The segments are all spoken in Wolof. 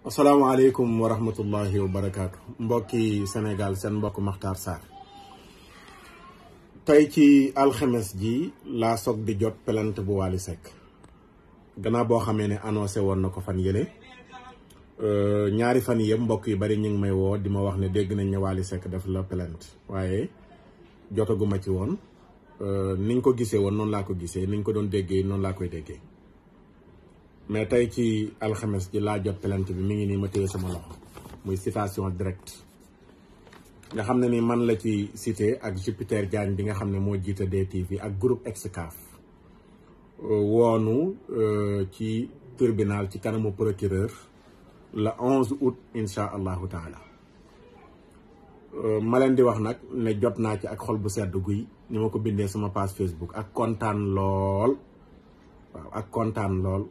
asalaamaaleykum wa rahmatullahi wa barakaatu mbokki Sénégal seen mbokk Makhtar Sarr tey ci alxames ji laa soog di jot plainte bu Wally Seck gannaaw boo xamee ne annoncé woon na ko fan yële ñaari fan yëpp mbokk yu bari ñu ngi may woo di ma wax ne dégg nañ ne Wally Seck def la plainte waaye jotaguma ci woon niñ ko gisee woon noonu laa ko gisee niñ ko doon déggee noonu laa koy déggee mais tey ci alxames ji laa jot plainte bi mi ngi nii ma téye sama loxo muy citation directe nga xam ne ni man la ci cité ak Jupiter Diagne bi nga xam ne moo jiite DTV ak groupe Excaf woonu ci tribunal ci kanamu procureur le 11 août incha allahu taala ma leen di wax nag ne jot naa ci ak xol bu sedd guy ni ma ko bindee sama page Facebook ak kontaan lool waaw ak kontaan lool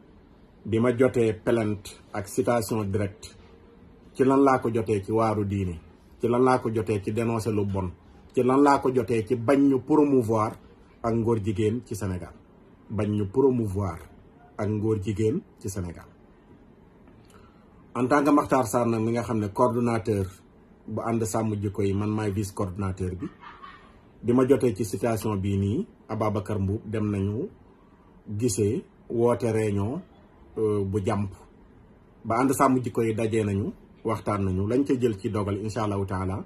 bi ma jotee plainte ak citation directe ci lan laa ko jotee ci waaru diine ci lan laa ko jotee ci dénoncer lu bon ci lan laa ko jotee ci bañ ñu promouvoir ak ngóor jigéen ci Sénégal bañ ñu promouvoir ak ngóor jigéen ci Sénégal en tant que Makhtar Sarr nag mi nga xam ne coordonnateur bu ànd sàmm jikko yi man maay vice coordonnateur bi ma jotee ci citation bii nii Ababacar Mbuub dem nañu gisee woote réunion bu jàmp ba ànd sàmm jikko yi dajee nañu waxtaan nañu lañ ca jël ci dogal incha allahu taala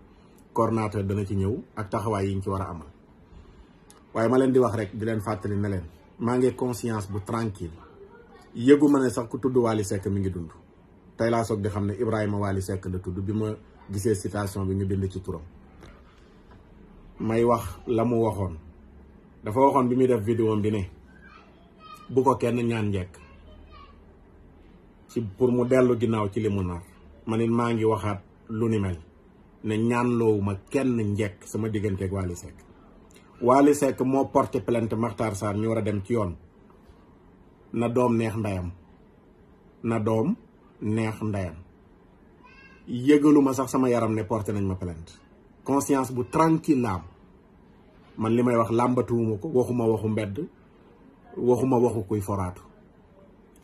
coordonnateur dana ci ñëw ak taxawaay yi ñu ci war a amal waaye ma leen di wax rek di leen fàttali ne leen maa ngi conscience bu tranquille yëgu ma ne sax ku tudd Wally Seck mi ngi dund tey laa soog di xam ne Ibrahima Wally Seck la tudd bi ma gisee citation bi ñu bind ci turam may wax la mu waxoon dafa waxoon bi muy def vidéo bi ne bu ko kenn ñaan njekk ci pour mu dellu ginnaaw ci li mu nar man it maa ngi waxaat lu ni mel ne ñaanloowuma kenn njekk sama digganteeg Wally Seck Wally Seck moo porté plainte Makhtar Sarr ñu war a dem ci yoon na doom neex ndeyam na doom neex ndeyam yëgaluma sax sama yaram ne porté nañ ma plainte conscience bu tranquille la am man li may wax làmbatuwuma ko waxuma waxu mbedd waxuma waxu kuy foraatu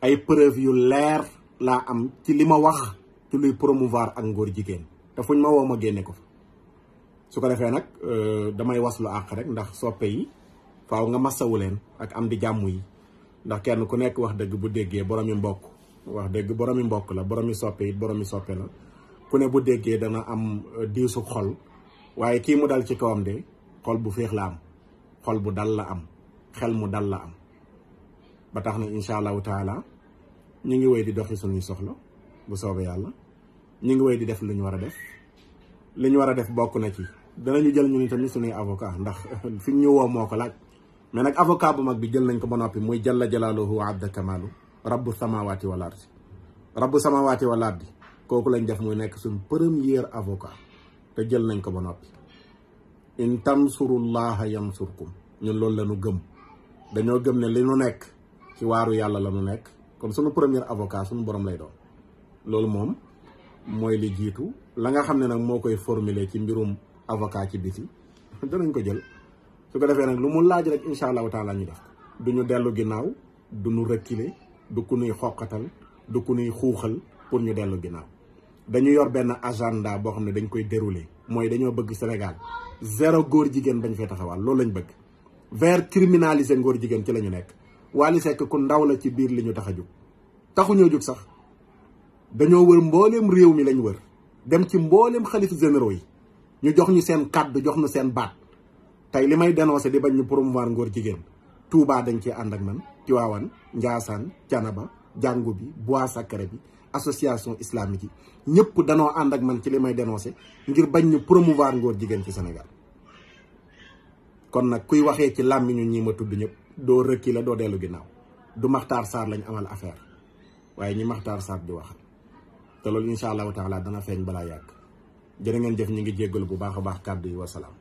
ay preuve yu leer laa am ci li ma wax ci luy promouvoir ak ngóor jigéen te fuñ ma woo ma génne ko fa su ko defee nag damay waslu àq rek ndax soppe yi faaw nga masawu leen ak am di jàmm yi ndax kenn ku nekk wax dëgg bu déggee boromi mbokk wax dëgg boromi mbokk la boromi soppe it boromi soppe la ku ne bu déggee dana am diisu xol waaye kii mu dal ci kawam de xol bu féex la am xol bu dal la am xel mu dal la am ba tax na incha allahu taala ñu ngi wéy di doxi suñuy soxla bu soobee yàlla ñu ngi wéy di def lu ñu war a def li ñu war a def bokk na ci danañu jël ñu ni tamit suñuy avocat ndax fi ñu woo moo ko laaj mais nag avocat bu mag bi jël nañ ko ba noppi muy jalla jalaaluhu wa abda kamalu rabbu samawati wal ardi rabbu samawati wal ardi kooku lañ def muy nekk suñ premier avocat te jël nañ ko ba noppi in tansurullaha yansurkum ñun loolu la ñu gëm dañoo gëm ne li ñu nekk ci waaru yàlla la ñu nekk comme suñu premier avocat suñu borom lay doon loolu moom mooy li jiitu la nga xam ne nag moo koy formuler ci mbirum avocat ci biti danañ ko jël su ko defee nag lu mu laaj rek incha allahu taala ñu def ko du ñu dellu ginnaaw du ñu reculer du ku nuy xoqatal du ku nuy xuuxal pour ñu dellu ginnaaw dañu yor benn agenda boo xam ne dañ koy dérouler mooy dañoo bëgg Sénégal zéro góor jigéen bañ fee taxawal loolu lañ bëgg vers criminaliser ngóor jigéen ci la ñu nekk Wally Seck ku ndaw la ci biir li ñu tax a jóg taxuñoo jóg sax dañoo wër mbooleem réew mi lañ wër dem ci mbooleem xalif généraux yi ñu jox ñu seen kàddu jox ñu seen baat tey li may dénoncé di bañ ñu promouvoir ngóor jigéen Touba dañ ci ànd ak man Tivaouane Ndiassane Thiénaba jàngu bi Bois Sacré bi association islamique yi ñëpp danoo ànd ak man ci li may dénoncé ngir bañ ñu promouvoir ngóor jigéen ci Sénégal kon nag kuy waxee ci làmmiñu ñi ma tudd ñëpp doo rëkki la doo dellu ginnaaw du Makhtar Sarr lañ amal affaire waaye ñi Makhtar Sarr di waxal te loolu incha allahu taala dana feeñ balaa yàgg jërë ngeen jëf ñu ngi jéggalu bu baax a baax kàddu yi wasalaam